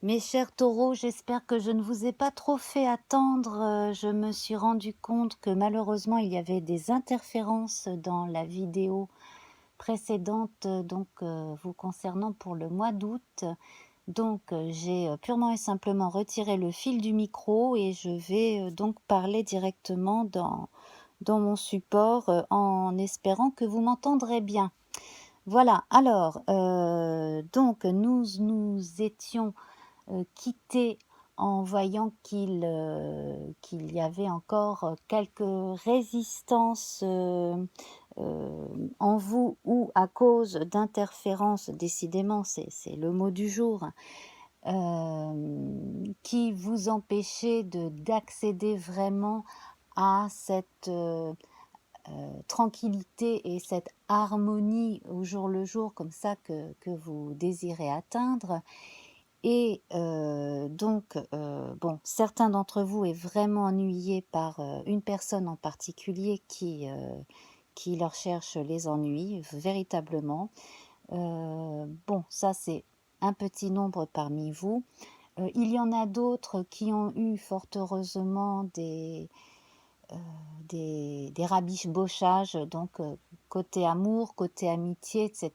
Mes chers taureaux, j'espère que je ne vous ai pas trop fait attendre. Je me suis rendu compte que malheureusement il y avait des interférences dans la vidéo précédente, vous concernant pour le mois d'août. J'ai purement et simplement retiré le fil du micro et je vais donc parler directement dans mon support en espérant que vous m'entendrez bien. Voilà, alors, nous étions quittés en voyant qu'il y avait encore quelques résistances en vous ou à cause d'interférences, décidément c'est le mot du jour, qui vous empêchaient d'accéder vraiment à cette tranquillité et cette harmonie au jour le jour comme ça que vous désirez atteindre. Et bon, certains d'entre vous est vraiment ennuyés par une personne en particulier qui leur cherche les ennuis, véritablement. Bon, ça c'est un petit nombre parmi vous. Il y en a d'autres qui ont eu fort heureusement des rabibochages, côté amour, côté amitié, etc.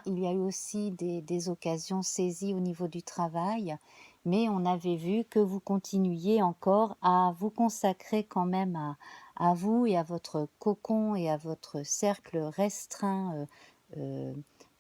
Il y a eu aussi des occasions saisies au niveau du travail, mais on avait vu que vous continuiez encore à vous consacrer quand même à vous et à votre cocon et à votre cercle restreint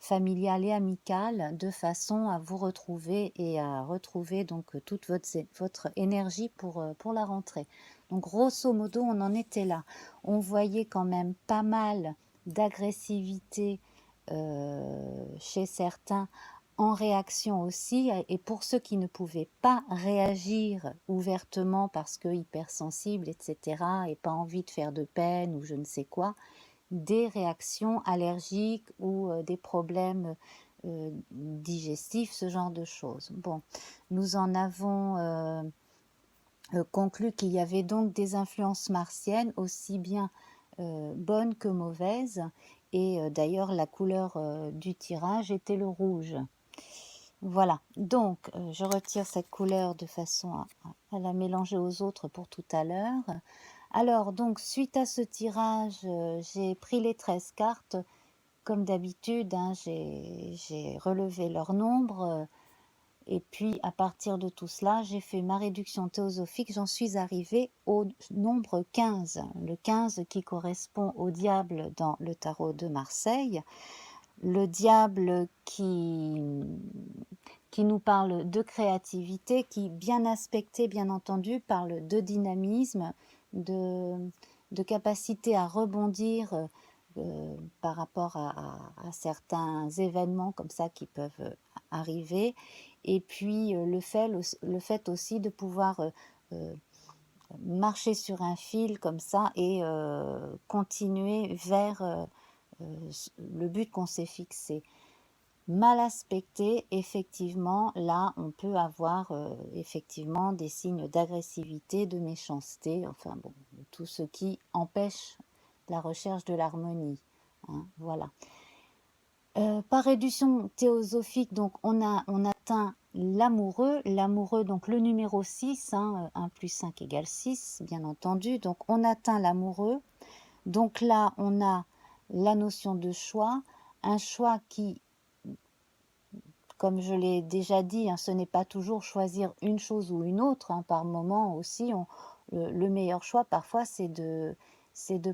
familial et amical, de façon à vous retrouver et à retrouver donc toute votre énergie pour la rentrée. Donc grosso modo, on en était là. On voyait quand même pas mal d'agressivité chez certains en réaction aussi. Et pour ceux qui ne pouvaient pas réagir ouvertement parce que hypersensibles, etc., et pas envie de faire de peine ou je ne sais quoi, des réactions allergiques ou des problèmes digestifs, ce genre de choses. Bon, nous en avons conclu qu'il y avait donc des influences martiennes, aussi bien bonnes que mauvaises, et d'ailleurs la couleur du tirage était le rouge. Voilà, donc je retire cette couleur de façon à la mélanger aux autres pour tout à l'heure. Alors donc suite à ce tirage, j'ai pris les 13 cartes, comme d'habitude, hein, j'ai relevé leur nombre. Et puis, à partir de tout cela, j'ai fait ma réduction théosophique. J'en suis arrivée au nombre 15. Le 15 qui correspond au diable dans le tarot de Marseille. Le diable qui nous parle de créativité, qui, bien aspecté, bien entendu, parle de dynamisme, de, de capacité à rebondir par rapport à certains événements comme ça qui peuvent arriver. Et puis le fait aussi de pouvoir marcher sur un fil comme ça et continuer vers le but qu'on s'est fixé. Mal aspecté, effectivement, là, on peut avoir effectivement des signes d'agressivité, de méchanceté, enfin bon, tout ce qui empêche la recherche de l'harmonie. Hein, voilà. Par réduction théosophique, donc on atteint l'amoureux, donc le numéro 6, hein, 1 plus 5 égale 6, bien entendu, donc on atteint l'amoureux. Donc là, on a la notion de choix, un choix qui, comme je l'ai déjà dit, hein, ce n'est pas toujours choisir une chose ou une autre, hein, par moment aussi, le meilleur choix parfois c'est de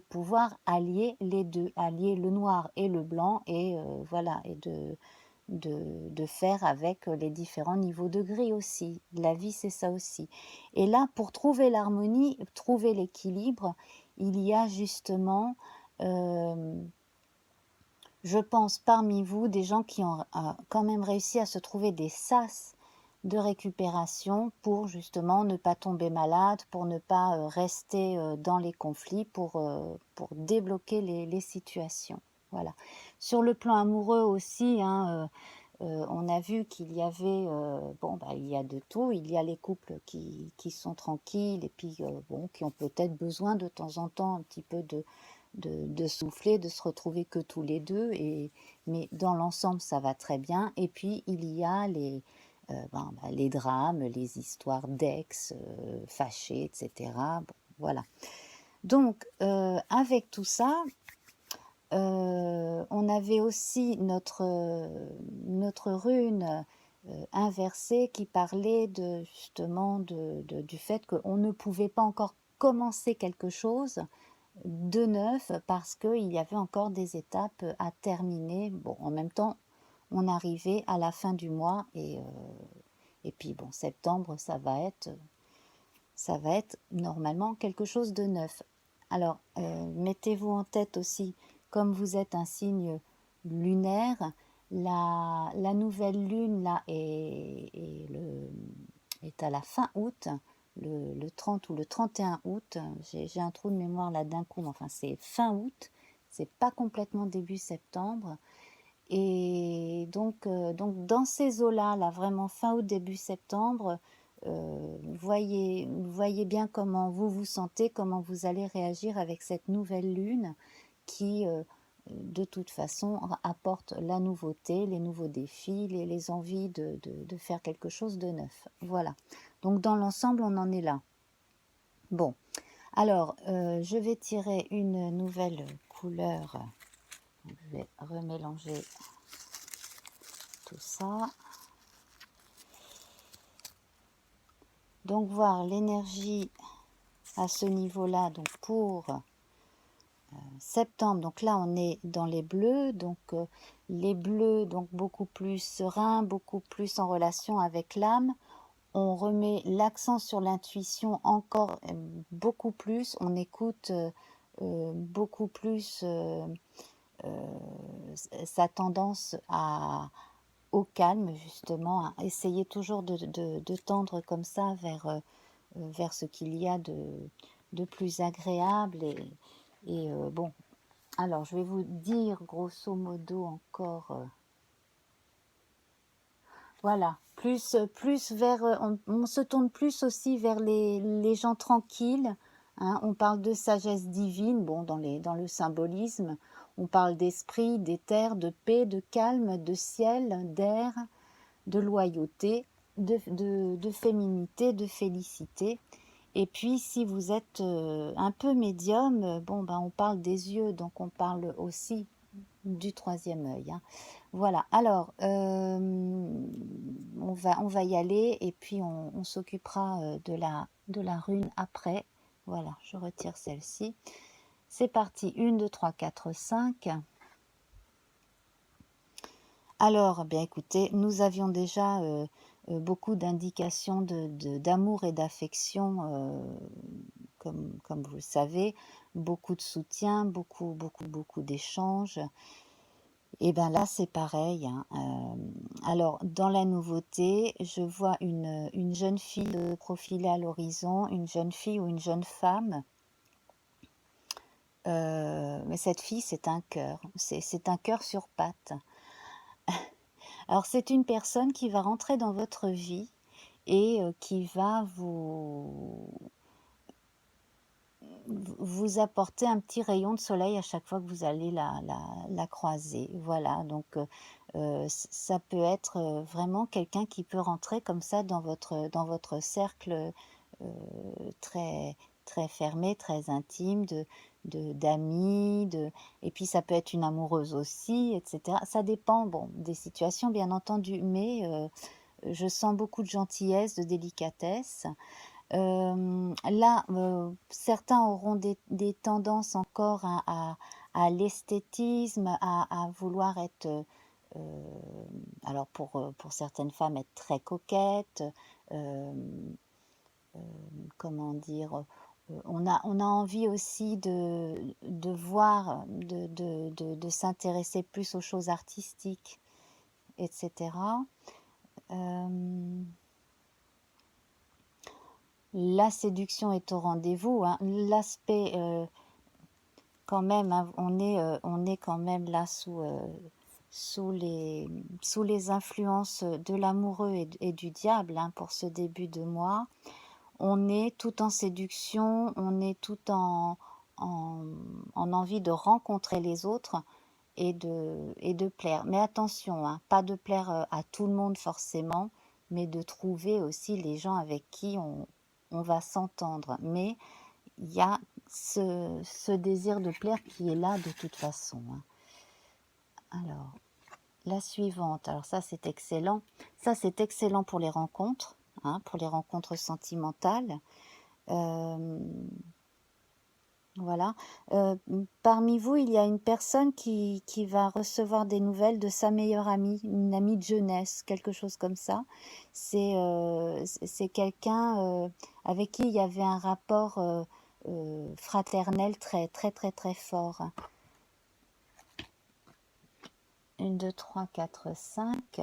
pouvoir allier les deux, allier le noir et le blanc et voilà, et de faire avec les différents niveaux de gris aussi. La vie c'est ça aussi. Et là, pour trouver l'harmonie, trouver l'équilibre, il y a justement je pense parmi vous des gens qui ont quand même réussi à se trouver des sas de récupération pour justement ne pas tomber malade, pour ne pas rester dans les conflits, pour débloquer les situations. Voilà. Sur le plan amoureux aussi, hein, on a vu qu'il y avait, il y a de tout. Il y a les couples qui sont tranquilles et puis bon, qui ont peut-être besoin de temps en temps un petit peu de souffler, de se retrouver que tous les deux. Mais dans l'ensemble, ça va très bien. Et puis, il y a les drames, les histoires d'ex fâchés, etc. Bon, voilà. Donc, avec tout ça, on avait aussi notre rune inversée qui parlait justement du fait qu'on ne pouvait pas encore commencer quelque chose de neuf parce qu'il y avait encore des étapes à terminer. Bon, en même temps, on arrivait à la fin du mois et puis bon, septembre, ça va être normalement quelque chose de neuf. Alors, mettez-vous en tête aussi, comme vous êtes un signe lunaire, la nouvelle lune là est à la fin août, le 30 ou le 31 août. J'ai un trou de mémoire là d'un coup, mais enfin c'est fin août, c'est pas complètement début septembre. Et donc dans ces eaux-là, là, vraiment fin août, début septembre, voyez bien comment vous vous sentez, comment vous allez réagir avec cette nouvelle lune qui, de toute façon, apporte la nouveauté, les nouveaux défis, les envies de faire quelque chose de neuf. Voilà. Donc dans l'ensemble, on en est là. Bon, alors, je vais tirer une nouvelle couleur. Je vais remélanger tout ça. Donc voir l'énergie à ce niveau-là, donc pour septembre. Donc là, on est dans les bleus, donc les bleus, donc beaucoup plus sereins, beaucoup plus en relation avec l'âme. On remet l'accent sur l'intuition encore beaucoup plus. On écoute beaucoup plus sa tendance au calme, justement, hein. Essayez toujours de tendre comme ça vers ce qu'il y a de plus agréable. Et bon, alors je vais vous dire grosso modo encore, voilà, plus vers, on se tourne plus aussi vers les gens tranquilles, hein. On parle de sagesse divine, bon, dans le symbolisme, on parle d'esprit, d'éther, de paix, de calme, de ciel, d'air, de loyauté, de féminité, de félicité. Et puis si vous êtes un peu médium, bon ben on parle des yeux, donc on parle aussi du troisième œil, hein. Voilà, alors on va y aller et puis on s'occupera de la rune après. Voilà, je retire celle-ci. C'est parti, 1, 2, 3, 4, 5. Alors, bien écoutez, nous avions déjà beaucoup d'indications d'amour et d'affection, comme vous le savez, beaucoup de soutien, beaucoup d'échanges. Et bien là, c'est pareil, hein. Alors, dans la nouveauté, je vois une jeune fille profilée à l'horizon, une jeune fille ou une jeune femme. Mais cette fille, c'est un cœur. C'est un cœur sur pattes. Alors, c'est une personne qui va rentrer dans votre vie et qui va vous apporter un petit rayon de soleil à chaque fois que vous allez la croiser. Voilà, donc ça peut être vraiment quelqu'un qui peut rentrer comme ça dans votre cercle très, très fermé, très intime, d'amis, et puis ça peut être une amoureuse aussi, etc. Ça dépend, bon, des situations bien entendu, mais je sens beaucoup de gentillesse, de délicatesse. Là, certains auront des tendances encore à l'esthétisme, à vouloir être, alors pour certaines femmes, être très coquettes, comment dire, on a envie aussi de voir, de s'intéresser plus aux choses artistiques, etc. La séduction est au rendez-vous, hein. L'aspect, quand même, hein, on est quand même là sous les influences de l'amoureux et du diable, hein, pour ce début de mois. On est tout en séduction, on est tout en envie de rencontrer les autres et de plaire. Mais attention, hein, pas de plaire à tout le monde forcément, mais de trouver aussi les gens avec qui on va s'entendre. Mais il y a ce désir de plaire qui est là de toute façon, hein. Alors, la suivante, alors ça c'est excellent. Ça c'est excellent pour les rencontres, hein, pour les rencontres sentimentales. Voilà. Parmi vous, il y a une personne qui va recevoir des nouvelles de sa meilleure amie, une amie de jeunesse, quelque chose comme ça. C'est quelqu'un avec qui il y avait un rapport fraternel très, très, très, très fort. 1, 2, 3, 4, 5.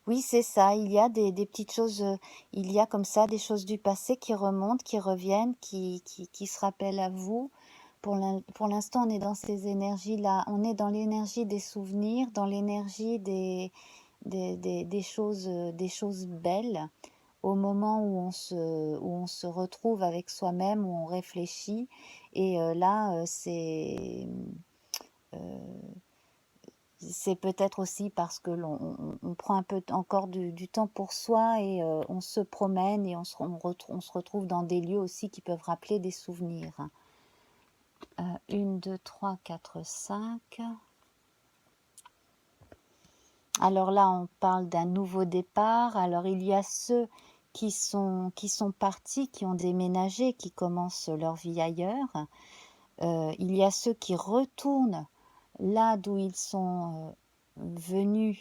Oui, c'est ça. Il y a des petites choses, il y a comme ça des choses du passé qui remontent, qui reviennent, qui se rappellent à vous. Pour l'instant, on est dans ces énergies-là. On est dans l'énergie des souvenirs, dans l'énergie des choses belles. Au moment où on se retrouve avec soi-même, où on réfléchit. Et là, c'est peut-être aussi parce que on prend un peu encore du temps pour soi et on se promène et on se retrouve dans des lieux aussi qui peuvent rappeler des souvenirs. 1, 2, 3, 4, 5. Alors là, on parle d'un nouveau départ. Alors il y a ceux qui sont partis, qui ont déménagé, qui commencent leur vie ailleurs. Il y a ceux qui retournent là d'où ils sont venus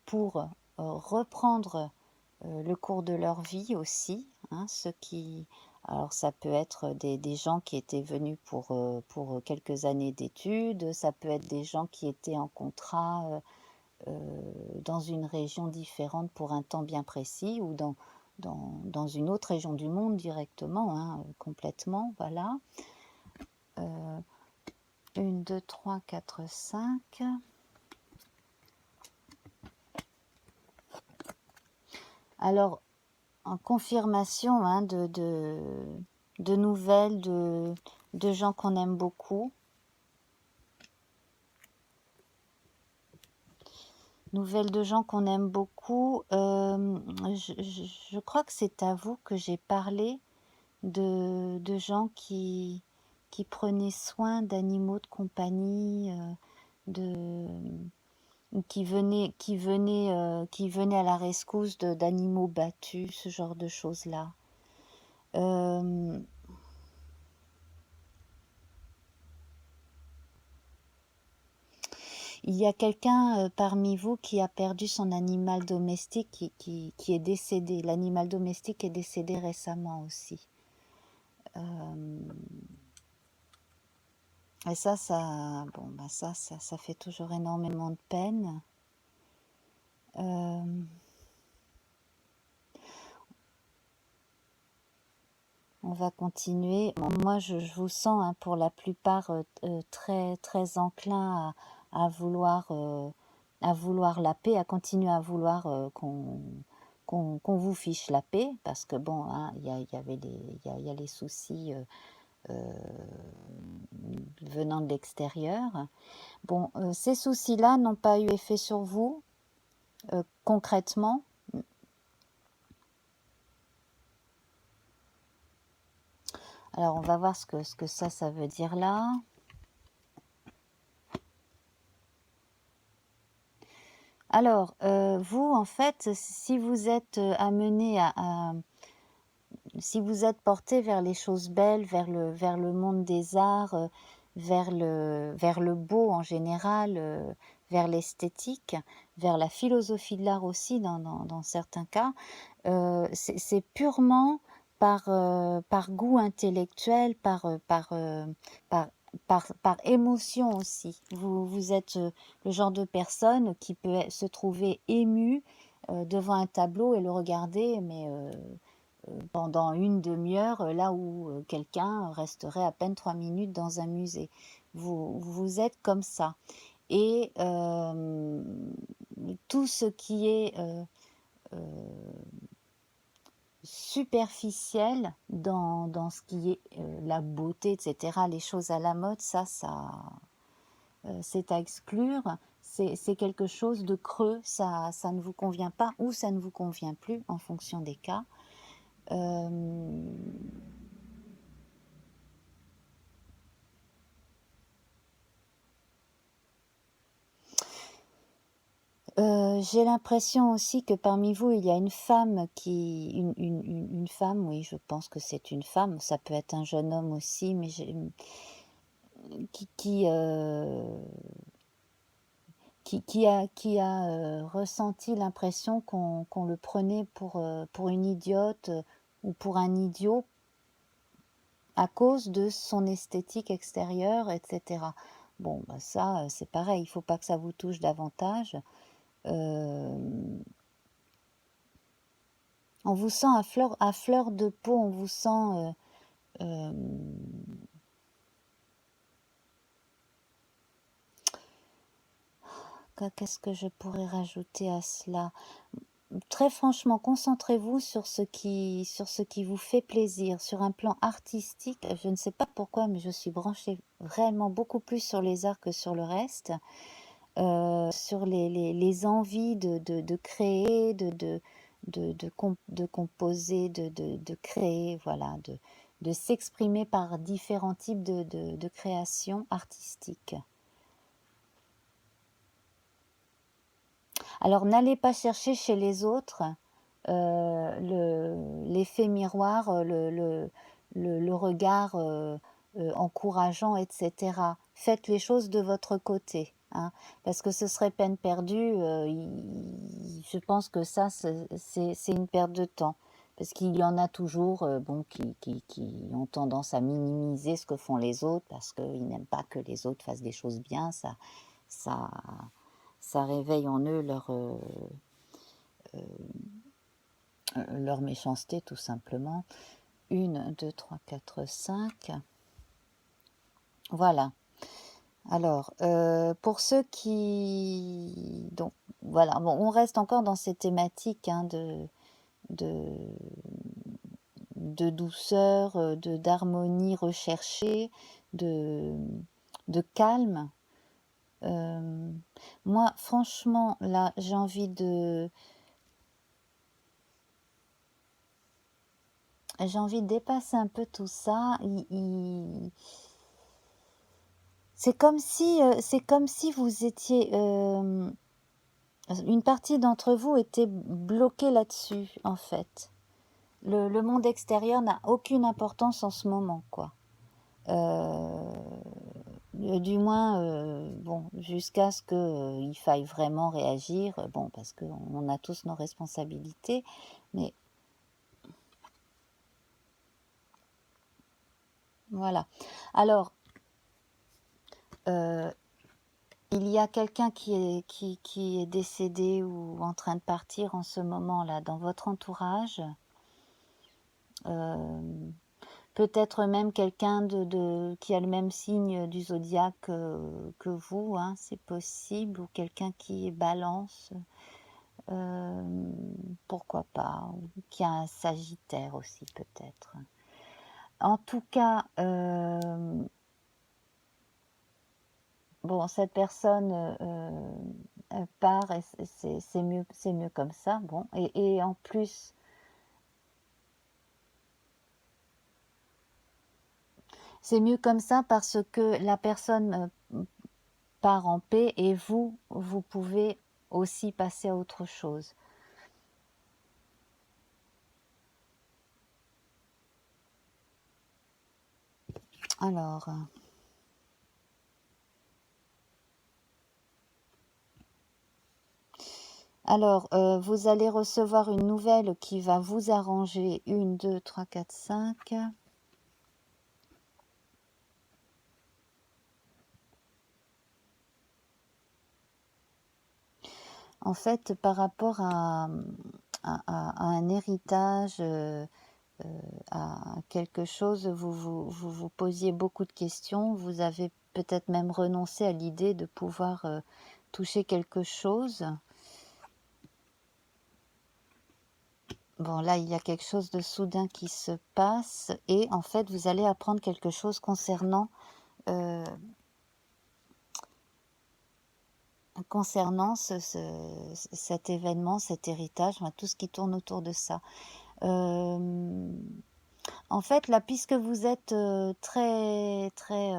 pour reprendre le cours de leur vie aussi, hein, alors ça peut être des gens qui étaient venus pour quelques années d'études, ça peut être des gens qui étaient en contrat dans une région différente pour un temps bien précis ou dans une autre région du monde directement, hein, complètement, voilà. 1, 2, 3, 4, 5. Alors, en confirmation, hein, de nouvelles de gens qu'on aime beaucoup. Nouvelles de gens qu'on aime beaucoup. Je crois que c'est à vous que j'ai parlé de gens qui prenaient soin d'animaux de compagnie, qui venaient à la rescousse d'animaux battus, ce genre de choses-là. Il y a quelqu'un parmi vous qui a perdu son animal domestique qui est décédé. L'animal domestique est décédé récemment aussi. Et ça fait toujours énormément de peine. On va continuer. Moi, je vous sens, hein, pour la plupart très, très enclin à vouloir la paix, à continuer à vouloir qu'on vous fiche la paix, parce que bon, hein, il y a les soucis venant de l'extérieur. Bon, ces soucis-là n'ont pas eu effet sur vous concrètement. Alors, on va voir ce que ça veut dire là. Alors, vous, en fait, si vous êtes amené si vous êtes porté vers les choses belles, vers le monde des arts, vers le beau en général, vers l'esthétique, vers la philosophie de l'art aussi dans certains cas, c'est purement par goût intellectuel, par émotion aussi. Vous êtes le genre de personne qui peut se trouver émue devant un tableau et le regarder, mais pendant une demi-heure, là où quelqu'un resterait à peine 3 minutes dans un musée. Vous êtes comme ça. Et tout ce qui est superficiel dans ce qui est la beauté, etc., les choses à la mode, ça c'est à exclure. c'est quelque chose de creux, ça ne vous convient pas ou ça ne vous convient plus en fonction des cas. Hem J'ai l'impression aussi que parmi vous, il y a une femme qui une femme, oui, je pense que c'est une femme, ça peut être un jeune homme aussi, mais qui a ressenti l'impression qu'on le prenait pour une idiote, ou pour un idiot à cause de son esthétique extérieure et cetera. Bon, bah, ça, c'est pareil, il faut pas que ça vous touche davantage. Hem On vous sent à fleur de peau, on vous sent, hem, qu'est-ce que je pourrais rajouter à cela? Très franchement, concentrez-vous sur ce qui vous fait plaisir. Sur un plan artistique, je ne sais pas pourquoi, mais je suis branchée vraiment beaucoup plus sur les arts que sur le reste. Sur les envies de créer, de composer, de créer, voilà, de s'exprimer par différents types de créations artistiques. Alors n'allez pas chercher chez les autres, l'effet miroir, le regard, encourageant et cetera. Faites les choses de votre côté, hein, parce que ce serait peine perdue, je pense que ça c'est une perte de temps. Parce qu'il y en a toujours, bon, qui ont tendance à minimiser ce que font les autres parce qu'ils n'aiment pas que les autres fassent des choses bien, ça ça réveille en eux leur méchanceté tout simplement. 1, 2, 3, 4, 5. Voilà. Alors, pour ceux qui... Donc, voilà, bon, on reste encore dans ces thématiques, hein, de, de douceur, d'harmonie recherchée, de calme. Moi, franchement, là, j'ai envie de dépasser un peu tout ça. C'est comme si vous étiez, une partie d'entre vous était bloquée là-dessus, en fait. Le monde extérieur n'a aucune importance en ce moment, quoi. Du moins, bon, jusqu'à ce qu'il faille vraiment réagir, bon, parce qu'on a tous nos responsabilités, mais voilà. Alors, il y a quelqu'un qui est décédé ou en train de partir en ce moment-là dans votre entourage. Peut-être même quelqu'un qui a le même signe du zodiaque que vous, hein, c'est possible, ou quelqu'un qui est balance, pourquoi pas, ou qui a un sagittaire aussi peut-être. En tout cas, bon, cette personne part et c'est mieux comme ça, bon, et en plus, c'est mieux comme ça parce que la personne part en paix et vous pouvez aussi passer à autre chose. Alors, vous allez recevoir une nouvelle qui va vous arranger. 1, 2, 3, 4, 5. En fait, par rapport à un héritage, à quelque chose, vous posiez beaucoup de questions. Vous avez peut-être même renoncé à l'idée de pouvoir toucher quelque chose. Bon, là, il y a quelque chose de soudain qui se passe et en fait, vous allez apprendre quelque chose concernant cet événement, cet héritage, enfin, tout ce qui tourne autour de ça. Euh, En fait, là, puisque vous êtes très, très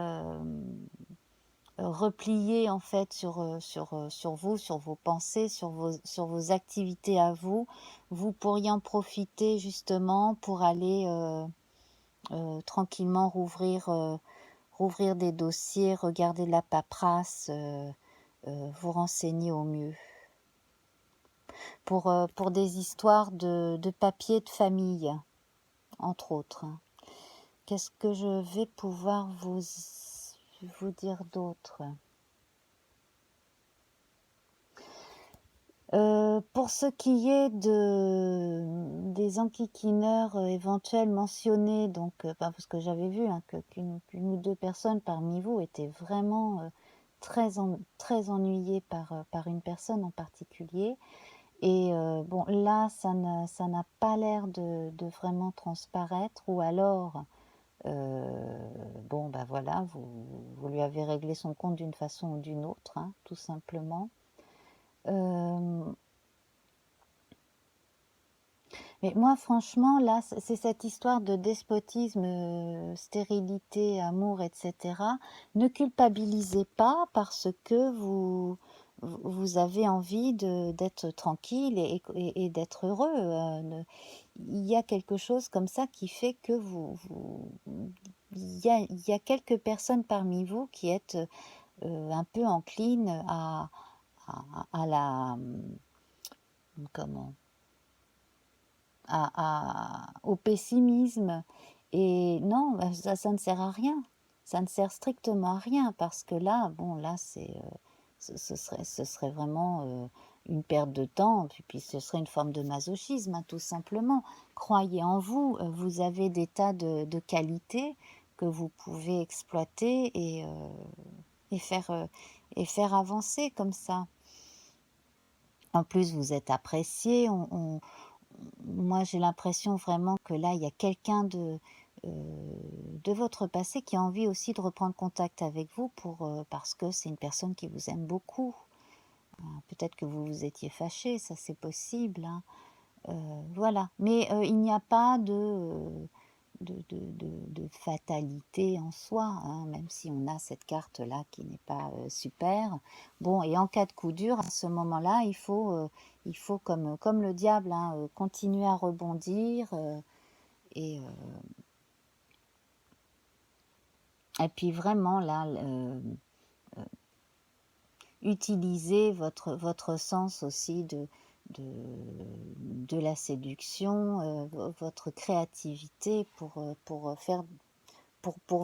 replié en fait sur vous, sur vos pensées, sur vos activités à vous, vous pourriez en profiter justement pour aller tranquillement rouvrir des dossiers, regarder la paperasse, vous renseigner au mieux. Pour des histoires de papier de famille, entre autres. Qu'est-ce que je vais pouvoir vous dire d'autre? Pour ce qui est des enquiquineurs éventuels mentionnés, donc parce que j'avais vu qu'une ou deux personnes parmi vous étaient vraiment très ennuyées par une personne en particulier. Et bon, là, ça n'a pas l'air de vraiment transparaître, ou alors, bon, ben voilà, vous lui avez réglé son compte d'une façon ou d'une autre, hein, tout simplement. Mais moi, franchement, là, c'est cette histoire de despotisme, stérilité, amour, etc. Ne culpabilisez pas parce que vous avez envie d'être tranquille et d'être heureux. Il y a quelque chose comme ça qui fait que il y a quelques personnes parmi vous qui êtes un peu enclines à la... Comment? Au pessimisme. Et non, ça ne sert à rien. Ça ne sert strictement à rien parce que là, bon, là, ce serait vraiment une perte de temps. Puis ce serait une forme de masochisme, hein, tout simplement. Croyez en vous. Vous avez des tas de qualités que vous pouvez exploiter et faire avancer comme ça. En plus, vous êtes apprécié. Moi, j'ai l'impression vraiment que là, il y a quelqu'un de votre passé qui a envie aussi de reprendre contact avec vous parce que c'est une personne qui vous aime beaucoup. Peut-être que vous vous étiez fâché, ça c'est possible, hein. Voilà. Mais il n'y a pas de fatalité en soi, hein, même si on a cette carte-là qui n'est pas super. Bon, et en cas de coup dur, à ce moment-là, il faut comme le diable, hein, continuer à rebondir et, euh, et puis vraiment, là, utiliser votre sens aussi de la séduction, votre créativité pour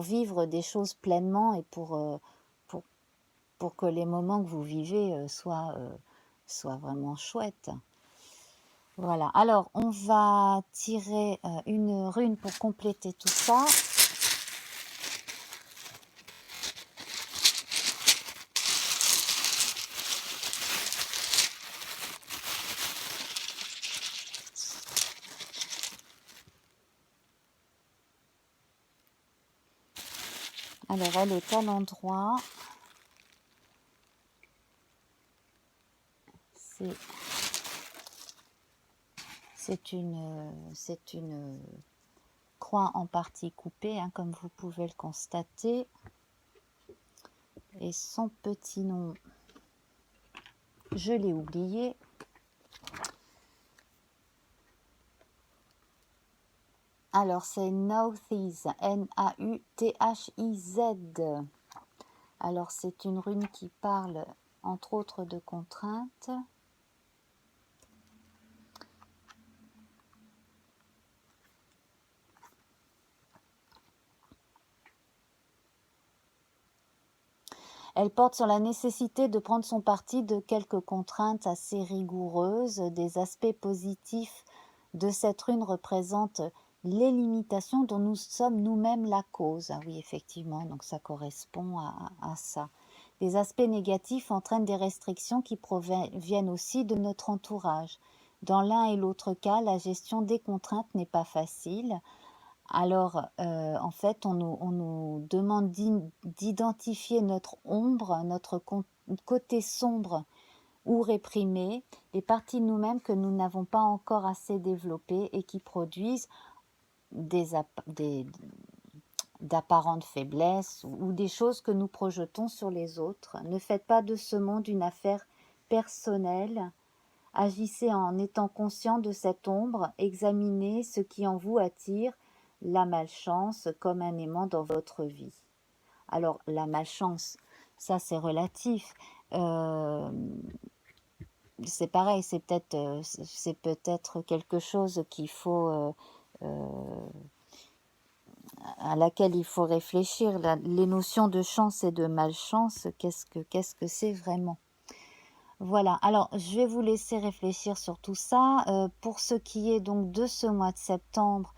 vivre des choses pleinement et pour, pour que les moments que vous vivez soient vraiment chouettes. Voilà, alors on va tirer une rune pour compléter tout ça. Alors elle est à l'endroit. C'est une croix en partie coupée, hein, comme vous pouvez le constater. Et son petit nom, je l'ai oublié. Alors c'est Nauthiz, N-A-U-T-H-I-Z. Alors c'est une rune qui parle entre autres de contraintes. Elle porte sur la nécessité de prendre son parti de quelques contraintes assez rigoureuses. Des aspects positifs de cette rune représentent les limitations dont nous sommes nous-mêmes la cause. Ah oui, effectivement, donc ça correspond à ça. Les aspects négatifs entraînent des restrictions qui proviennent aussi de notre entourage. Dans l'un et l'autre cas, la gestion des contraintes n'est pas facile. Alors, en fait, on nous demande d'identifier notre ombre, côté sombre ou réprimé, les parties de nous-mêmes que nous n'avons pas encore assez développées et qui produisent d'apparentes faiblesses ou des choses que nous projetons sur les autres. Ne faites pas de ce monde une affaire personnelle. Agissez en étant conscient de cette ombre, examinez ce qui en vous attire la malchance comme un aimant dans votre vie. Alors la malchance, ça c'est relatif. C'est pareil, c'est peut-être quelque chose qu'il faut à laquelle il faut réfléchir. Les notions de chance et de malchance, qu'est-ce que c'est vraiment? Voilà, alors je vais vous laisser réfléchir sur tout ça. Pour ce qui est donc de ce mois de septembre,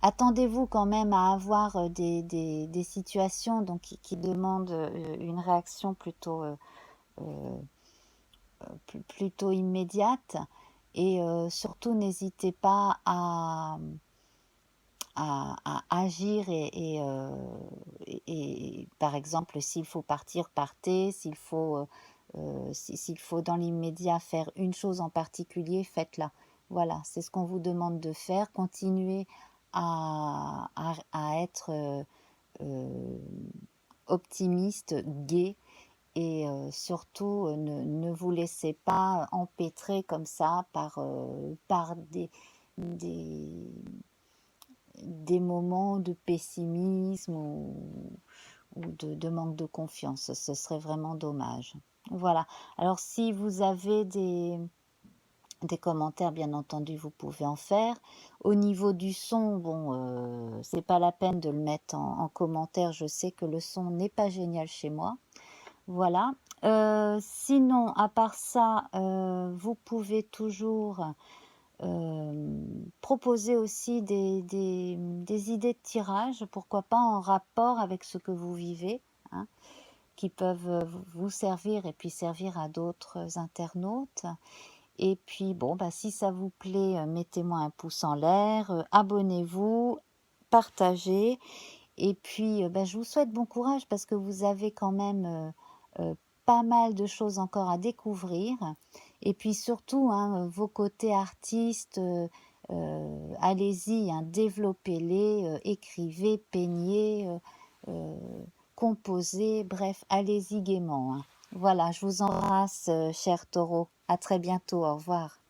attendez-vous quand même à avoir des situations donc, qui demandent une réaction plutôt immédiate. Et surtout, n'hésitez pas à agir et par exemple, s'il faut partir, partez. S'il faut dans l'immédiat faire une chose en particulier, faites-la. Voilà, c'est ce qu'on vous demande de faire. Continuez à être optimiste, gai et surtout ne vous laissez pas empêtrer comme ça par des moments de pessimisme ou de manque de confiance. Ce serait vraiment dommage. Voilà. Alors si vous avez des commentaires, bien entendu, vous pouvez en faire. Au niveau du son, bon, c'est pas la peine de le mettre en commentaire. Je sais que le son n'est pas génial chez moi. Voilà. Sinon, à part ça, vous pouvez toujours proposer aussi des idées de tirage, pourquoi pas en rapport avec ce que vous vivez, hein, qui peuvent vous servir et puis servir à d'autres internautes. Et puis bon, bah, si ça vous plaît, mettez-moi un pouce en l'air, abonnez-vous, partagez. Et puis bah, je vous souhaite bon courage parce que vous avez quand même pas mal de choses encore à découvrir. Et puis surtout, hein, vos côtés artistes, allez-y, hein, développez-les, écrivez, peignez, composez, bref, allez-y gaiement, hein. Voilà, je vous embrasse, cher taureau. À très bientôt, au revoir.